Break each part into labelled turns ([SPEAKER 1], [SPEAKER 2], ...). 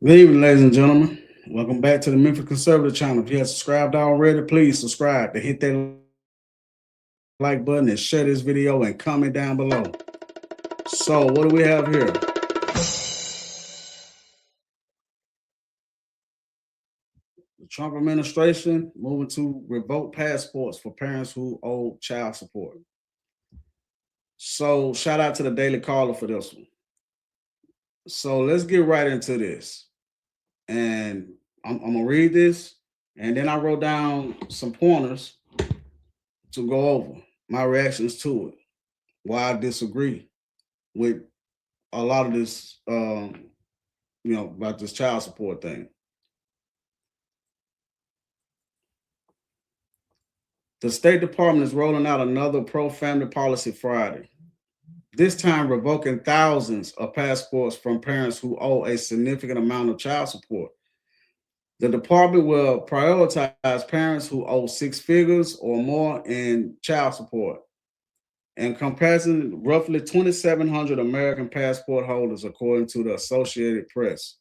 [SPEAKER 1] Good evening, ladies and gentlemen. Welcome back to the Memphis Conservative channel. If you have subscribed already, please subscribe to hit that like button and share this video and comment down below. So, what do we have here? The Trump administration moving to revoke passports for parents who owe child support. So, shout out to the Daily Caller for this one. So, let's get right into this. And I'm going to read this. And then I wrote down some pointers to go over my reactions to it, why I disagree with a lot of this, about this child support thing. The State Department is rolling out another pro-family policy Friday, this time revoking thousands of passports from parents who owe a significant amount of child support. The department will prioritize parents who owe six figures or more in child support, encompassing roughly 2,700 American passport holders, according to the Associated Press.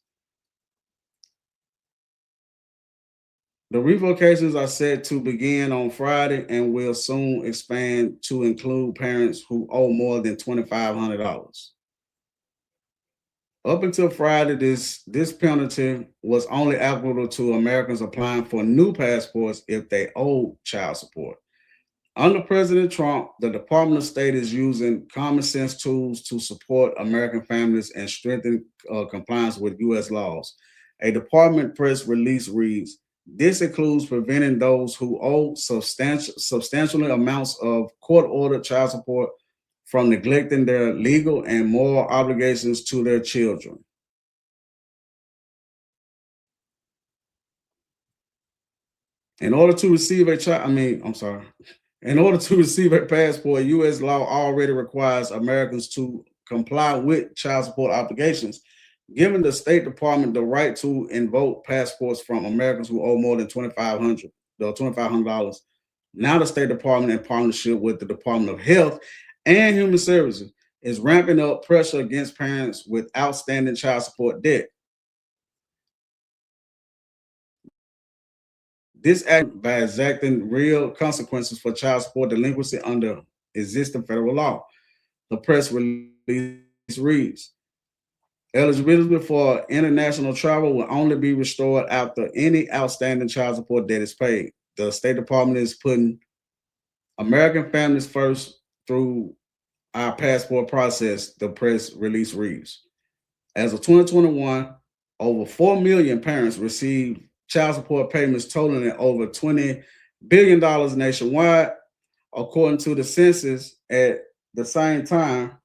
[SPEAKER 1] The revocations are set to begin on Friday and will soon expand to include parents who owe more than $2,500. Up until Friday, this penalty was only applicable to Americans applying for new passports if they owe child support. Under President Trump, the Department of State is using common sense tools to support American families and strengthen compliance with U.S. laws. A department press release reads, this includes preventing those who owe substantial amounts of court-ordered child support from neglecting their legal and moral obligations to their children. In order to receive a In order to receive a passport, U.S. law already requires Americans to comply with child support obligations, giving the State Department the right to invoke passports from Americans who owe more than $2,500. Now, the State Department, in partnership with the Department of Health and Human Services, is ramping up pressure against parents with outstanding child support debt. This act by exacting real consequences for child support delinquency under existing federal law. The press release reads, eligibility for international travel will only be restored after any outstanding child support debt is paid. The State Department is putting American families first through our passport process, the press release reads. As of 2021, over 4 million parents received child support payments totaling over $20 billion nationwide. According to the census, at the same time,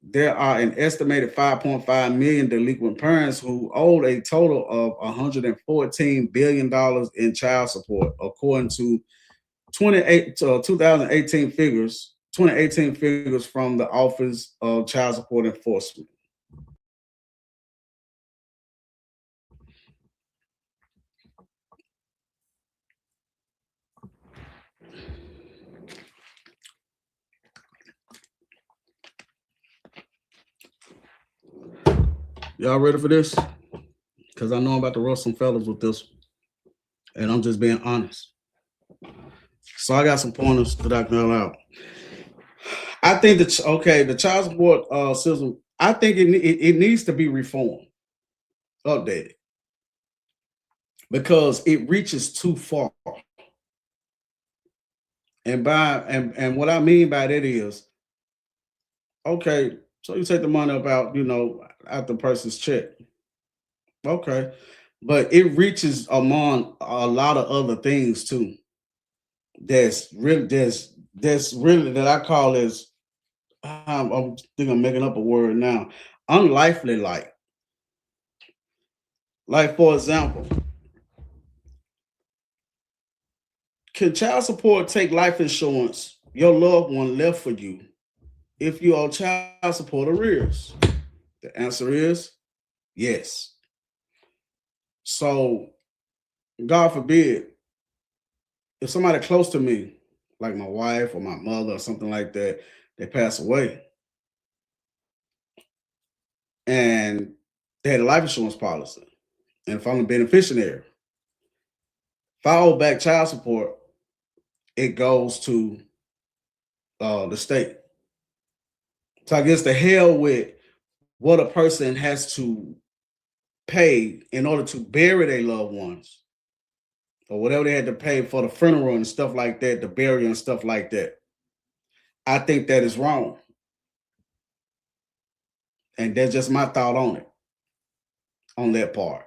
[SPEAKER 1] there are an estimated 5.5 million delinquent parents who owed a total of $114 billion in child support, according to 2018 figures from the Office of Child Support Enforcement. Y'all ready for this? Because I know I'm about to roast some fellas with this, and I'm just being honest. So I got some pointers that I can allow. I think that the child support system. I think it needs to be reformed, updated, because it reaches too far. And what I mean by that is, okay, so you take the money up out, out the person's check. Okay. But it reaches among a lot of other things too. That's really that I call as I'm think I'm making up a word now. Unlikely like for example, can child support take life insurance your loved one left for you if you owe child support arrears? The answer is yes. So, God forbid, if somebody close to me, like my wife or my mother or something like that, they pass away, and They had a life insurance policy. And if I'm a beneficiary, if I owe back child support, it goes to the state. So I guess the hell with what a person has to pay in order to bury their loved ones or whatever they had to pay for the funeral and stuff like that, the burial and stuff like that. I think that is wrong. And that's just my thought on it, on that part.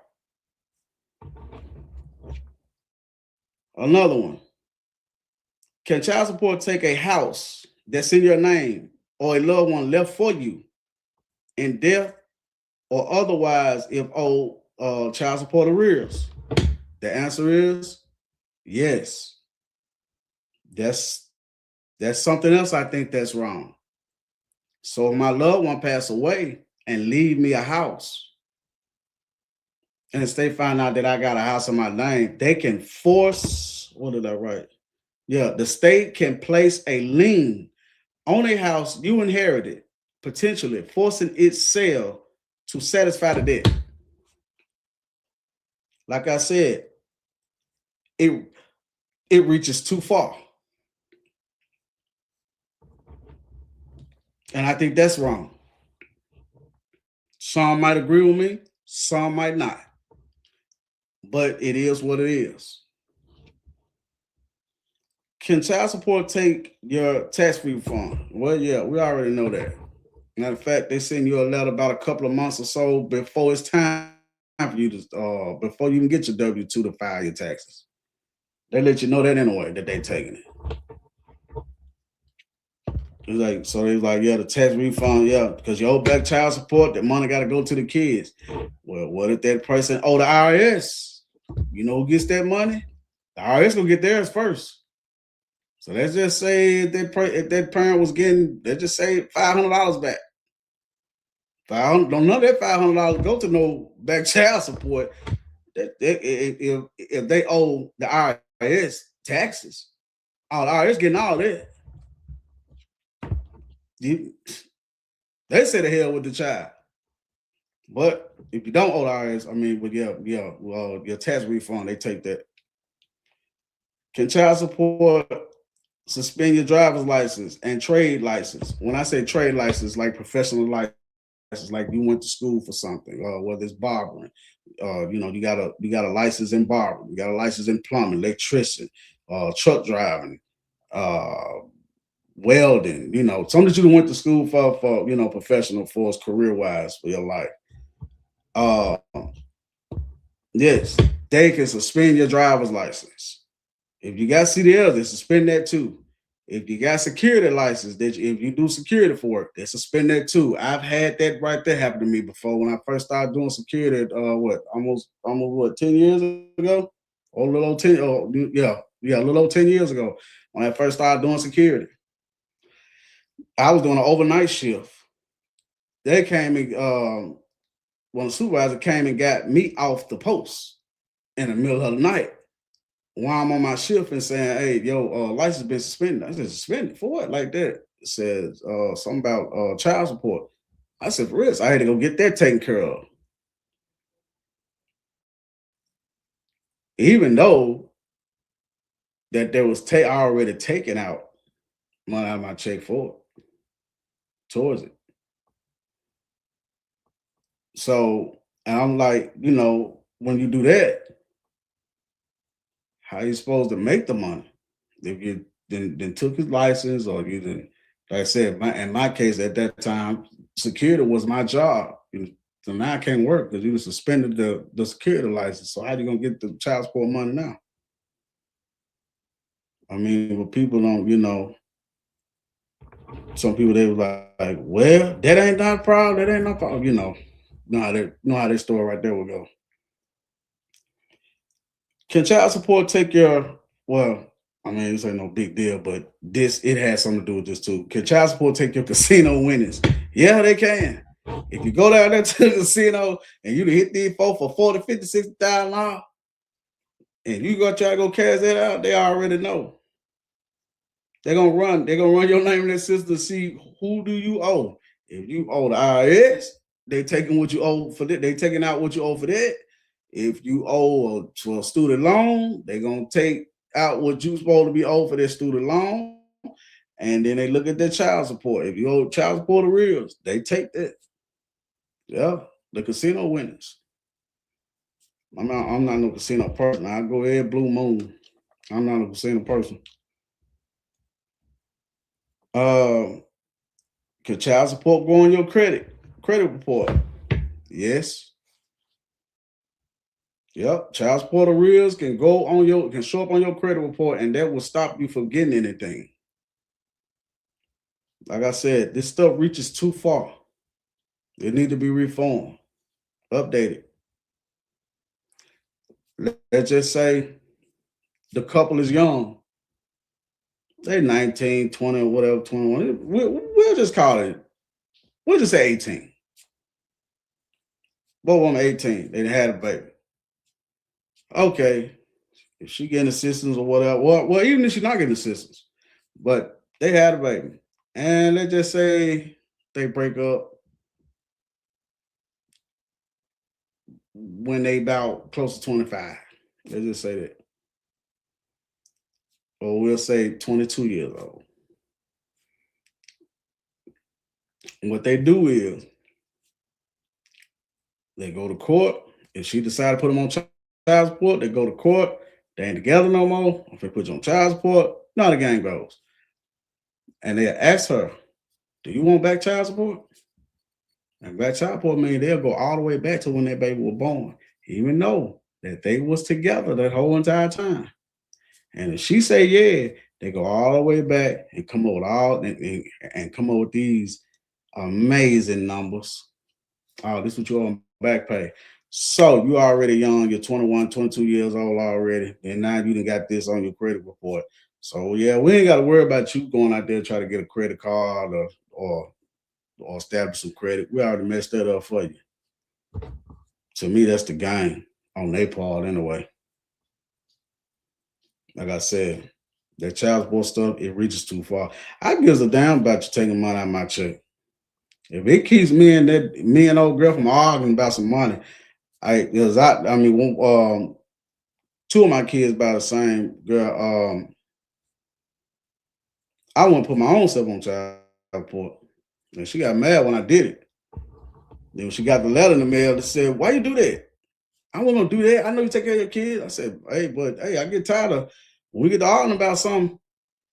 [SPEAKER 1] Another one. Can child support take a house that's in your name or a loved one left for you in death or otherwise if owed child support arrears? The answer is yes. That's something else I think that's wrong. So if my loved one pass away and leave me a house, and if they find out that I got a house in my name, they can force, what did I write? Yeah, the state can place a lien on a house you inherited, potentially forcing its sale to satisfy the debt. Like I said, it reaches too far. And I think that's wrong. Some might agree with me, some might not. But it is what it is. Can child support take your tax refund? Well, yeah, we already know that. Matter of fact, they send you a letter about a couple of months or so before it's time for you to, before you can get your W-2 to file your taxes. They let you know that anyway, that they're taking it. It's like, so they was like, yeah, the tax refund, yeah, because you owe back child support, that money got to go to the kids. Well, what if that person owe the IRS? You know who gets that money? The IRS will get theirs first. So let's just say if that parent was getting, let's just say $500 back. Don't none of that $500 go to no back child support. If they owe the IRS taxes, all the IRS getting all that. They say the hell with the child. But if you don't owe the IRS, I mean, but your tax refund, they take that. Can child support suspend your driver's license and trade license? When I say trade license, like professional license, like you went to school for something, whether it's barbering, you got a license in barbering, you got a license in plumbing, electrician, truck driving, welding, something that you went to school for professional for us career wise for your life. Yes, they can suspend your driver's license. If you got CDLs, they suspend that too. If you got security license, if you do security for work, they suspend that too. I've had that right there happen to me before when I first started doing security. Almost 10 years ago, or a little over 10. A little over 10 years ago when I first started doing security. I was doing an overnight shift. They came and when the supervisor came and got me off the post in the middle of the night while I'm on my shift and saying, hey, license been suspended. I said, suspended for what? Like that. It says something about child support. I said, for real, I had to go get that taken care of. Even though that there was already taken out money out of my check for it, towards it. So, and I'm like, when you do that, how you supposed to make the money? If you then took his license, or you didn't, like I said, in my case at that time, security was my job. So now I can't work because you suspended the security license. So how you gonna get the child support money now? I mean, but people don't, some people they were like, well, that ain't not a problem. That ain't no problem. Know how that story right there will go. Can child support take your, well, I mean, this ain't no big deal, but it has something to do with this too. Can child support take your casino winnings? Yeah, they can. If you go down there to the casino and you hit these folks for 40, 50, 60,000, and you go try to go cash that out, they already know. They're gonna run your name in that system to see who do you owe. If you owe the IRS, they taking what you owe for that. They taking out what you owe for that. If you owe to a student loan, they're gonna take out what you supposed to be owed for their student loan, and then they look at their child support. If you owe child support arrears, they take that. Yeah, the casino winners. I'm not no casino person. I go ahead, Blue Moon. I'm not a casino person. Uh, can child support go on your credit report? Yes. Yep. Child support arrears can show up on your credit report, and that will stop you from getting anything. Like I said, this stuff reaches too far. It need to be reformed, updated. Let's just say the couple is young. They 19, 20, or whatever, 21. We'll just call it, we'll just say 18. Both of them 18. They had a baby. Okay. If she getting assistance or whatever, well, even if she's not getting assistance, but they had a baby. And let's just say they break up when they about close to 25. Let's just say that. Or we'll say 22 years old. And what they do is they go to court. If she decide to put them on child support, they go to court. They ain't together no more. If they put you on child support, now the game goes. And they ask her, do you want back child support? And back child support means they'll go all the way back to when that baby was born, even though that they was together that whole entire time. And if she say yeah, they go all the way back and come up with and come up with these amazing numbers. Oh, this is what you're on back pay. So you already young, you're 21, 22 years old already, and now you done got this on your credit report. So yeah, we ain't got to worry about you going out there trying to get a credit card or establish some credit. We already messed that up for you. To me, that's the game on their part anyway. Like I said, that child support stuff, it reaches too far. I gives a damn about you taking money out of my check. If it keeps me and old girl from arguing about some money, two of my kids by the same girl. I want to put my own self on child support, and she got mad when I did it. Then when she got the letter in the mail that said, "Why you do that? I want to do that. I know you take care of your kids." I said, "Hey, I get tired of when we get to arguing about something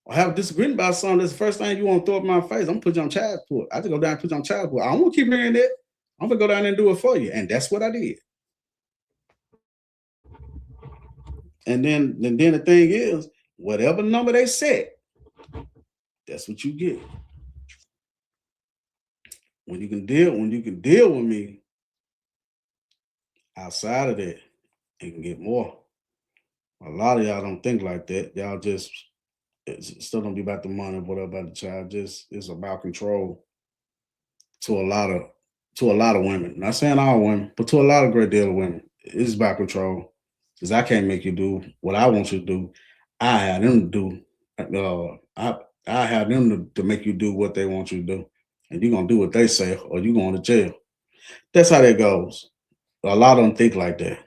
[SPEAKER 1] or have a disagreement about something. That's the first thing you want to throw up in my face. I'm gonna put you on child support. I just go down and put you on child support. I don't want to keep hearing that. I'm gonna go down there and do it for you." And that's what I did. And then the thing is, whatever number they set, that's what you get. When you can deal with me outside of that, you can get more. A lot of y'all don't think like that. Y'all just still don't be about the money, whatever about the child. Just it's about control to a lot of women. Not saying all women, but to a lot of great deal of women. It's about control. Because I can't make you do what I want you to do. I have them to do. I have them to make you do what they want you to do, and you're gonna do what they say, or you're going to jail. That's how that goes. A lot of them think like that.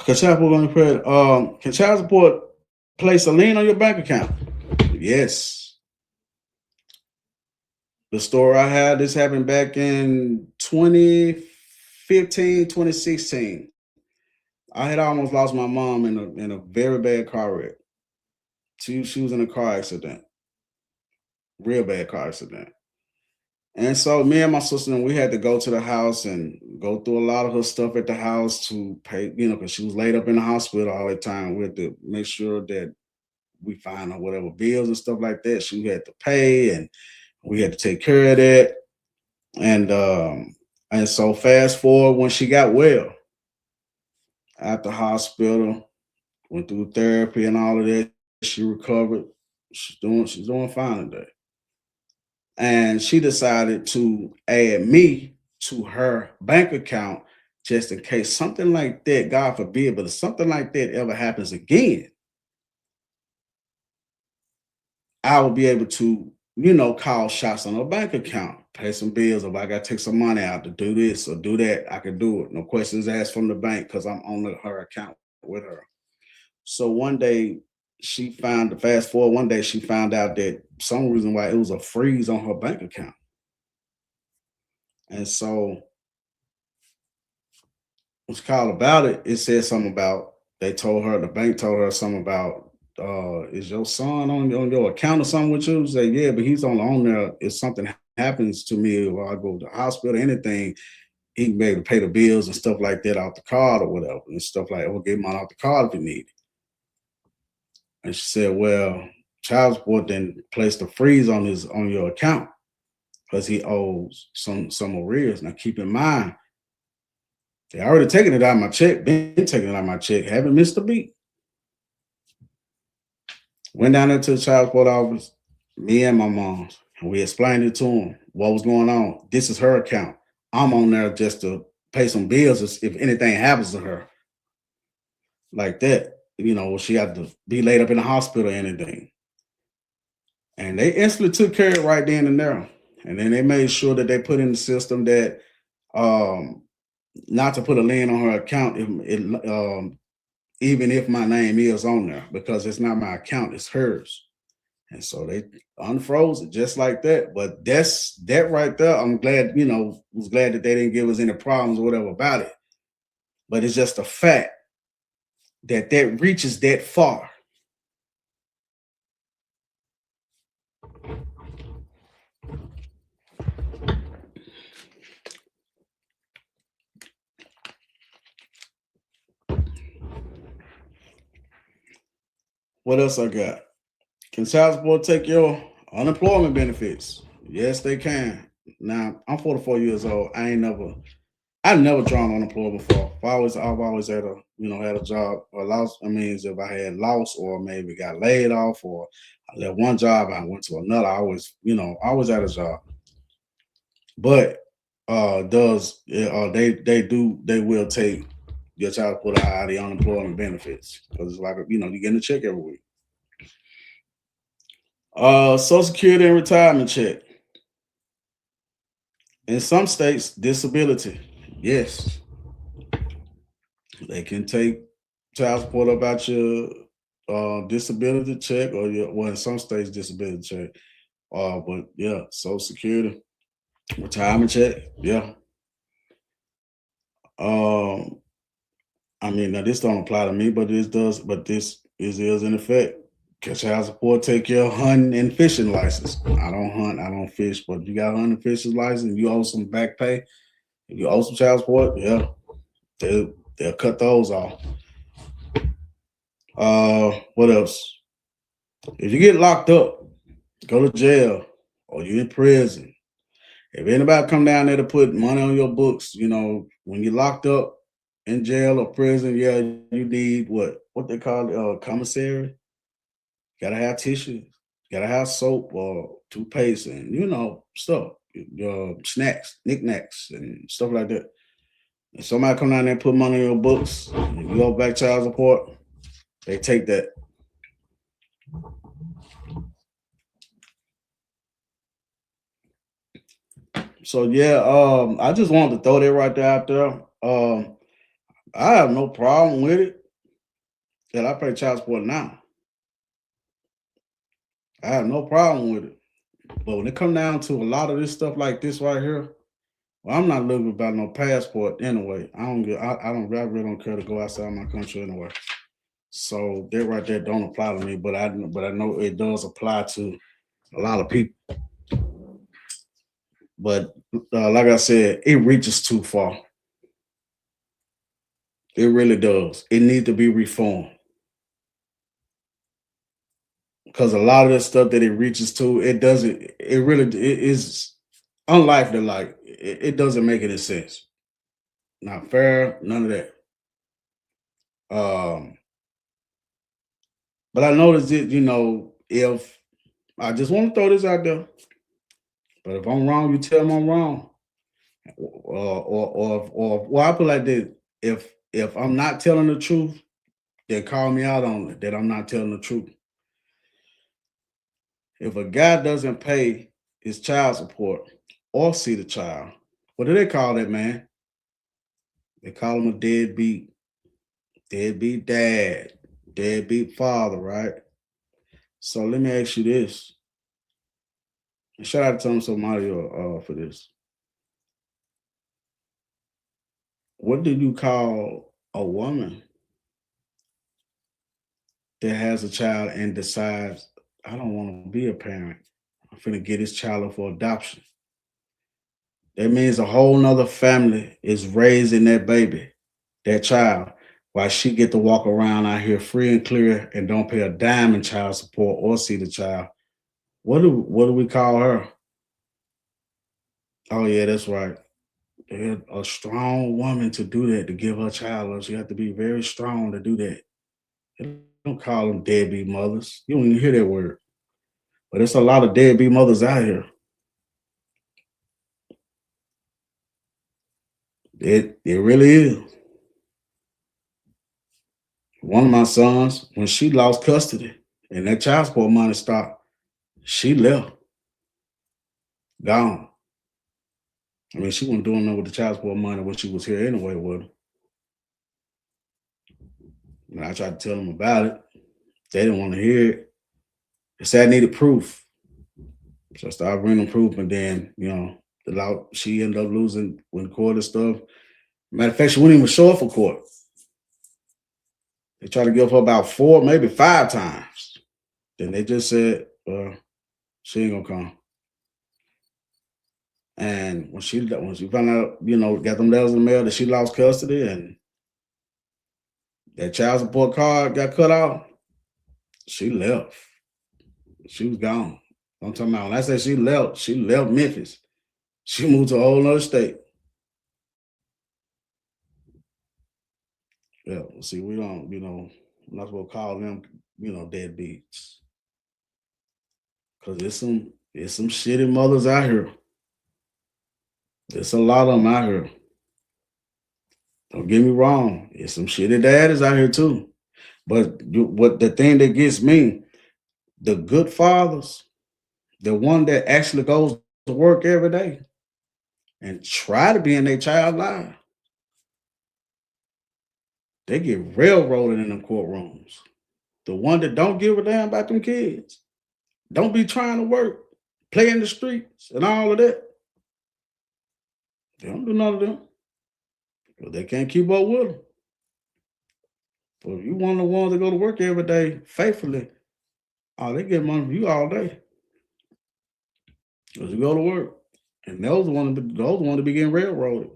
[SPEAKER 1] Can child support on your credit? Can child support place a lien on your bank account? Yes. The story I had, this happened back in 2015, 2016. I had almost lost my mom in a very bad car wreck. She was in a car accident, real bad car accident. And so me and my sister, we had to go to the house and go through a lot of her stuff at the house to pay, because she was laid up in the hospital all the time. We had to make sure that we find her whatever bills and stuff like that she had to pay, and we had to take care of that. And so fast forward when she got well at the hospital, went through therapy and all of that. She recovered. She's doing fine today. And she decided to add me to her bank account just in case something like that, God forbid, but if something like that ever happens again, I will be able to call shots on her bank account, pay some bills. If I got to take some money out to do this or do that, I can do it. No questions asked from the bank because I'm on her account with her. So one day fast forward, one day she found out that some reason why it was a freeze on her bank account. And so was called about it. It said something about the bank told her something about is your son on your account or something with you? Say, yeah, but he's on there. If something happens to me or I go to the hospital, anything, he can be able to pay the bills and stuff like that off the card or whatever and stuff like that. Or get money off the card if you need it. And she said, well, child support then placed a freeze on your account because he owes some arrears. Now keep in mind, they already taken it out of my check, been taking it out of my check, haven't missed a beat. Went down there to the child support office, me and my mom, and we explained it to him what was going on. This is her account. I'm on there just to pay some bills if anything happens to her like that. She had to be laid up in the hospital or anything. And they instantly took care of it right then and there. And then they made sure that they put in the system that um, not to put a lien on her account even if my name is on there because it's not my account, it's hers. And so they unfroze it just like that. But that right there. I'm glad, was glad that they didn't give us any problems or whatever about it. But it's just a fact that reaches that far. What else I got? Can child support take your unemployment benefits? Yes, they can. Now I'm 44 years old. I've never drawn unemployment before. I've always had a job or lost. I mean, if I had lost or maybe got laid off or I left one job, I went to another. I always had a job. But they will take your child support out of the unemployment benefits because it's like you getting a check every week. Social Security and retirement check. In some states, disability. Yes, they can take child support about your disability check or in some states disability check. But yeah, Social Security, retirement check. Yeah. Um, I mean, now this don't apply to me, but this does. But this is in effect. Catch child support, take your hunting and fishing license. I don't hunt, I don't fish, but you got a hunting and fishing license. You owe some back pay. If you owe some child support, yeah, they'll cut those off. What else? If you get locked up, go to jail, or you in prison. If anybody come down there to put money on your books, when you're locked up in jail or prison, yeah, you need what they call it, commissary. Gotta have tissue. Gotta have soap or toothpaste and stuff, your snacks, knickknacks, and stuff like that. If somebody come down there and put money on your books, and you owe back child support, they take that. So yeah, I just wanted to throw that right there out there. I have no problem with it that I pay child support now. I have no problem with it. But when it come down to a lot of this stuff like this right here, well, I'm not looking about no passport anyway. I really don't care to go outside my country anyway. So that right there don't apply to me, but I know it does apply to a lot of people. But like I said, it reaches too far. It really does. It needs to be reformed because a lot of the stuff that it reaches to, it doesn't. It is unlikely. Like it doesn't make any sense. Not fair. None of that. Um, but I noticed it. If I just want to throw this out there, but if I'm wrong, you tell me I'm wrong. Or well, I put it like this: if I'm not telling the truth, then call me out on it that I'm not telling the truth. If a guy doesn't pay his child support or see the child, what do they call that man? They call him a deadbeat dad, deadbeat father, right? So let me ask you this. And shout out to Tom Somalia for this. What do you call a woman that has a child and decides, I don't want to be a parent. I'm finna get this child up for adoption. That means a whole nother family is raising that baby, that child, while she get to walk around out here free and clear and don't pay a dime in child support or see the child. What do we call her? Oh yeah, that's right. A strong woman to do that, to give her child up. She have to be very strong to do that. They don't call them deadbeat mothers. You don't even hear that word. But it's a lot of deadbeat mothers out here. It really is. One of my sons, when she lost custody and that child support money stopped, she left, gone. I mean, she wasn't doing nothing with the child support money when she was here anyway with her. And I tried to tell them about it. They didn't want to hear it. They said I needed proof. So I started bringing proof, and then, the law, she ended up losing when court and stuff. Matter of fact, she wouldn't even show up for court. They tried to give her about 4, maybe 5 times. Then they just said, she ain't gonna come. And when she found out, got them letters in the mail that she lost custody and that child support card got cut off, she left. She was gone. I'm talking about when I say she left Memphis. She moved to a whole other state. Yeah, see, we don't, we're not supposed to call them, deadbeats. Cause there's some shitty mothers out here. There's a lot of them out here. Don't get me wrong. There's some shitty daddies out here too. But what the thing that gets me, the good fathers, the one that actually goes to work every day and try to be in their child life, they get railroaded in them courtrooms. The one that don't give a damn about them kids, don't be trying to work, play in the streets and all of that. They don't do none of them. But they can't keep up with them. But if you one of the ones that go to work every day faithfully, oh, they get money from you all day. Because you go to work. And those want to be getting railroaded.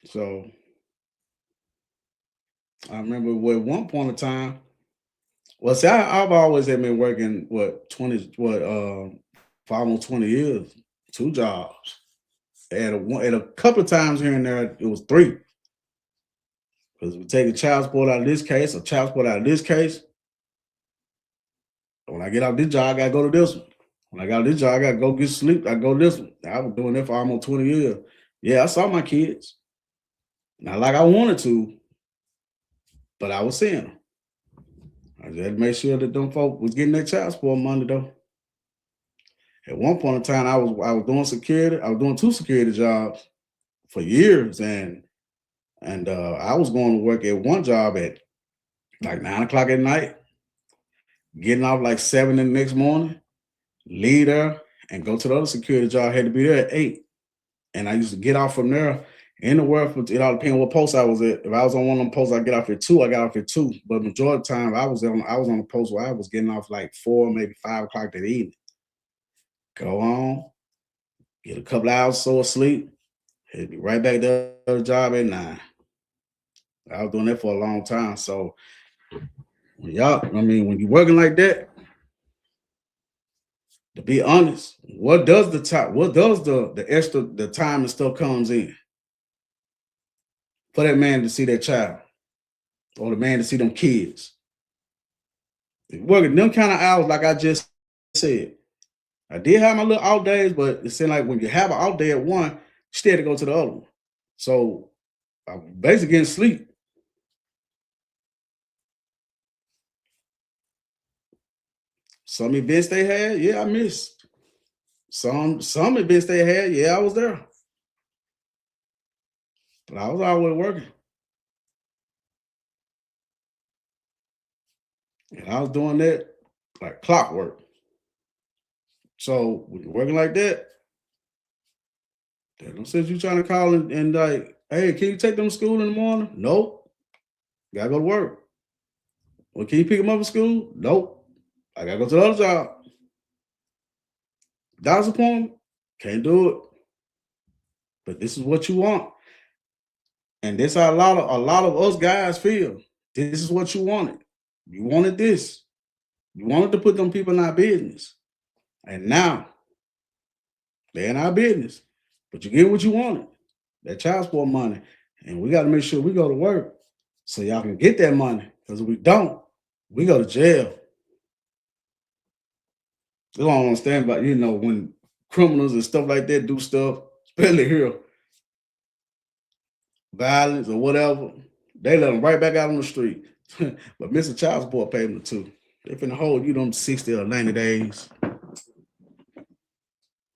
[SPEAKER 1] So I remember at one point in time, well, see, I've always been working for almost 20 years, 2 jobs. At a couple of times here and there, it was 3. Because we take a child support out of this case, a child support out of this case. When I get out this job, I gotta go to this one. When I got this job, I gotta go get sleep. I go to this one. I was doing that for almost 20 years. Yeah, I saw my kids. Not like I wanted to, but I was seeing them. I just had to make sure that them folk was getting their child support money though. At one point in time, I was doing security. I was doing 2 security jobs for years, and I was going to work at one job at like 9 o'clock at night, getting off like 7 in the next morning, leave there, and go to the other security job. I had to be there at 8, and I used to get off from there. Anywhere for it all depending what post I was at. If I was on one of them posts, I get off at 2. I got off at 2. But majority of the time, I was on a post where I was getting off like 4, maybe 5 o'clock that evening. Go on, get a couple hours so of sleep, and be right back to the other job at 9. I was doing that for a long time. So when you're working like that, to be honest, what does the extra the time and stuff comes in for that man to see that child or the man to see them kids? Working them kind of hours, like I just said. I did have my little out days, but it seemed like when you have an out day at one, you still had to go to the other one. So I'm basically getting sleep. Some events they had, yeah, I missed. Some events they had, yeah, I was there. But I was always working. And I was doing that like clockwork. So when you're working like that, they don't say you trying to call and like, hey, can you take them to school in the morning? Nope. Gotta go to work. Well, can you pick them up at school? Nope. I gotta go to the other job. Doctor's appointment? Can't do it. But this is what you want. And this how a lot of us guys feel. This is what you wanted. You wanted this. You wanted to put them people in our business. And now they're in our business. But you get what you wanted. That child support money. And we got to make sure we go to work so y'all can get that money. Because if we don't, we go to jail. They don't understand about, when criminals and stuff like that do stuff, especially here, violence or whatever, they let them right back out on the street. But Mr. Child Support payment too. They finna hold you them 60 or 90 days.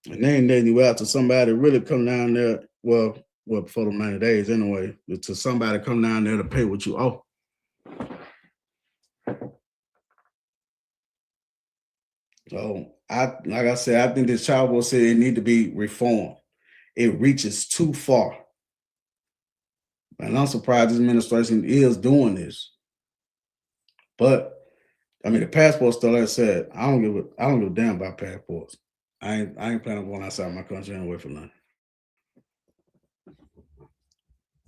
[SPEAKER 1] And they ain't letting you out to somebody really come down there. Well, before the 90 days anyway, to somebody come down there to pay what you owe. So like I said, I think this child support said it need to be reformed. It reaches too far. And I'm surprised this administration is doing this. But I mean, the passport stuff, like I said, I don't give a damn about passports. I ain't planning on going outside my country anyway for nothing.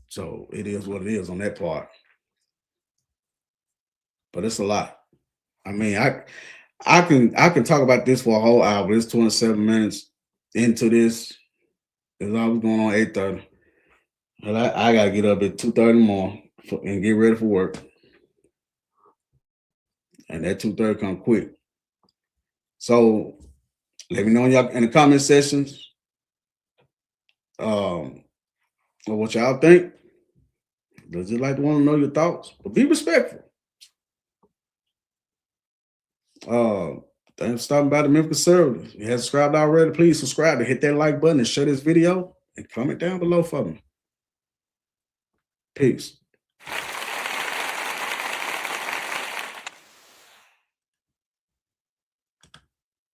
[SPEAKER 1] So it is what it is on that part. But it's a lot. I mean, I can talk about this for a whole hour. It's 27 minutes into this. It's always going on 8:30. And I gotta get up at 2:30 in the morning and get ready for work. And that 2:30 come quick. So let me know in the comment sections what y'all think. Does just like to want to know your thoughts, but be respectful. Thanks for stopping by the Memphis Conservative. If you haven't subscribed already, please subscribe and hit that like button and share this video and comment down below for me. Peace.